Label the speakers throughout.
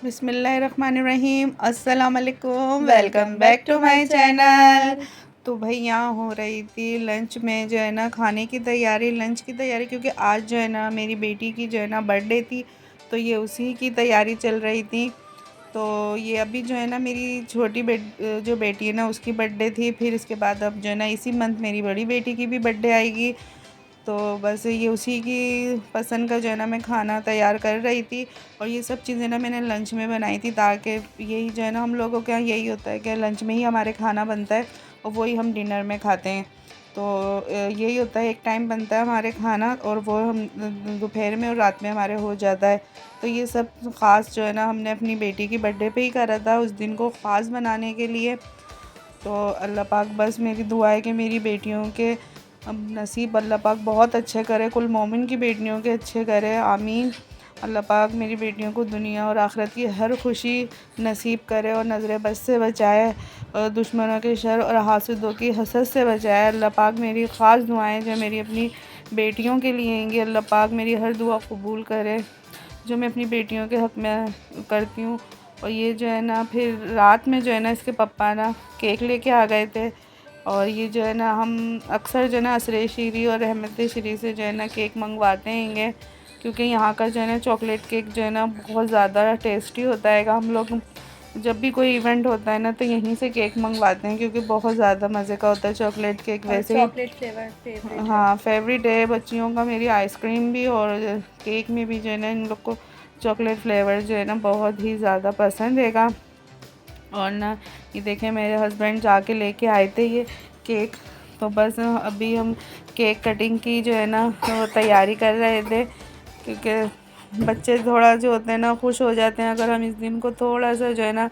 Speaker 1: बिस्मिल्लाहिर्रहमानिर्रहीम। अस्सलाम वालेकुम, welcome back to my channel. तो भाई यहाँ हो रही थी लंच में जो है ना खाने की तैयारी, लंच की तैयारी, क्योंकि आज जो है ना मेरी बेटी की जो है ना बर्थडे थी, तो ये उसी की तैयारी चल रही थी। तो ये अभी जो है ना मेरी छोटी जो बेटी है ना उसकी बर्थडे थी, फिर इसके बाद अब जो है ना इसी मंथ मेरी बड़ी बेटी की भी बर्थडे आएगी। तो बस ये उसी की पसंद का जो है ना मैं खाना तैयार कर रही थी। और ये सब चीज़ें ना मैंने लंच में बनाई थी, ताकि यही जो है ना हम लोगों के यहाँ यही होता है कि लंच में ही हमारे खाना बनता है और वही हम डिनर में खाते हैं। तो यही होता है, एक टाइम बनता है हमारे खाना और वो हम दोपहर में और रात में हमारे हो जाता है। तो ये सब ख़ास जो है ना हमने अपनी बेटी की बर्थडे पे ही करा था, उस दिन को ख़ास बनाने के लिए। तो अल्लाह पाक बस मेरी दुआ है कि मेरी बेटियों के अब नसीब अल्लाह पाक बहुत अच्छे करे, कुल मोमिन की बेटियों के अच्छे करे, आमीन। अल्लाह पाक मेरी बेटियों को दुनिया और आखिरत की हर खुशी नसीब करे और नज़र बद से बचाए और दुश्मनों के शर और हासुदों की हसद से बचाए। अल्लाह पाक मेरी ख़ास दुआएं जो मेरी अपनी बेटियों के लिए हैं, अल्लाह पाक मेरी हर दुआ कबूल करे जो मैं अपनी बेटियों के हक़ में करती हूँ। और ये जो है ना फिर रात में जो है ना इसके पप्पा ना केक लेके आ गए थे, और ये जो है ना हम अक्सर जो है ना असरे शीरी और रहमत शीरी से जो है ना केक मंगवाते हैं, क्योंकि यहाँ का जो है ना चॉकलेट केक जो है ना बहुत ज़्यादा टेस्टी होता है। हम लोग जब भी कोई इवेंट होता है ना तो यहीं से केक मंगवाते हैं, क्योंकि बहुत ज़्यादा मज़े का होता है चॉकलेट केक। वैसे
Speaker 2: चॉकलेट फ्लेवर फेवरेट
Speaker 1: हाँ फेवरेट है बच्चियों का, मेरी आइसक्रीम भी और केक में भी जो है ना इन लोग को चॉकलेट फ्लेवर जो है ना बहुत ही ज़्यादा पसंद है। और ना ये देखें मेरे हस्बैंड जाके लेके आए थे ये केक। तो बस अभी हम केक कटिंग की जो है ना तो तैयारी कर रहे थे, क्योंकि बच्चे थोड़ा जो होते हैं ना खुश हो जाते हैं अगर हम इस दिन को थोड़ा सा जो है ना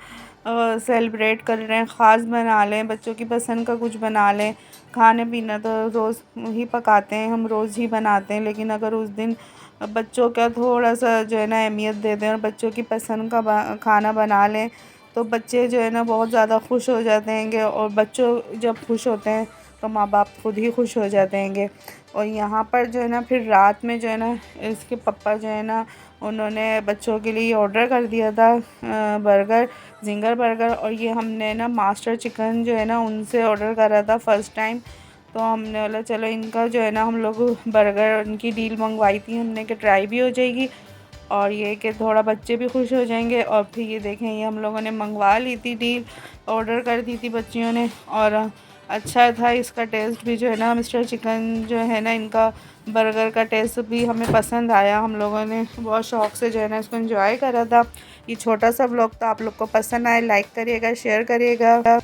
Speaker 1: सेलिब्रेट कर रहे हैं, ख़ास बना लें, बच्चों की पसंद का कुछ बना लें। खाने पीना तो रोज़ ही पकाते हैं, हम रोज़ ही बनाते हैं, लेकिन अगर उस दिन बच्चों का थोड़ा सा जो है ना अहमियत दे दें और बच्चों की पसंद का खाना बना लें, तो बच्चे जो है ना बहुत ज़्यादा खुश हो जाते हैं। और बच्चों जब खुश होते हैं तो माँ बाप खुद ही खुश हो जाते हैं। और यहाँ पर जो है ना फिर रात में जो है ना इसके पापा जो है ना उन्होंने बच्चों के लिए ऑर्डर कर दिया था बर्गर, जिंगर बर्गर। और ये हमने ना मास्टर चिकन जो है ना उनसे ऑर्डर करा था फ़र्स्ट टाइम। तो हमने बोला चलो इनका जो है ना हम लोग बर्गर उनकी डील मंगवाई थी हमने कि ट्राई भी हो जाएगी और ये कि थोड़ा बच्चे भी खुश हो जाएंगे। और फिर ये देखें ये हम लोगों ने मंगवा ली थी डील, ऑर्डर कर दी थी बच्चियों ने। और अच्छा था इसका टेस्ट भी जो है ना, मिस्टर चिकन जो है ना इनका बर्गर का टेस्ट भी हमें पसंद आया। हम लोगों ने बहुत शौक़ से जो है ना इसको एंजॉय करा था। ये छोटा सा व्लॉग था, आप लोग को पसंद आए लाइक करिएगा, शेयर करिएगा।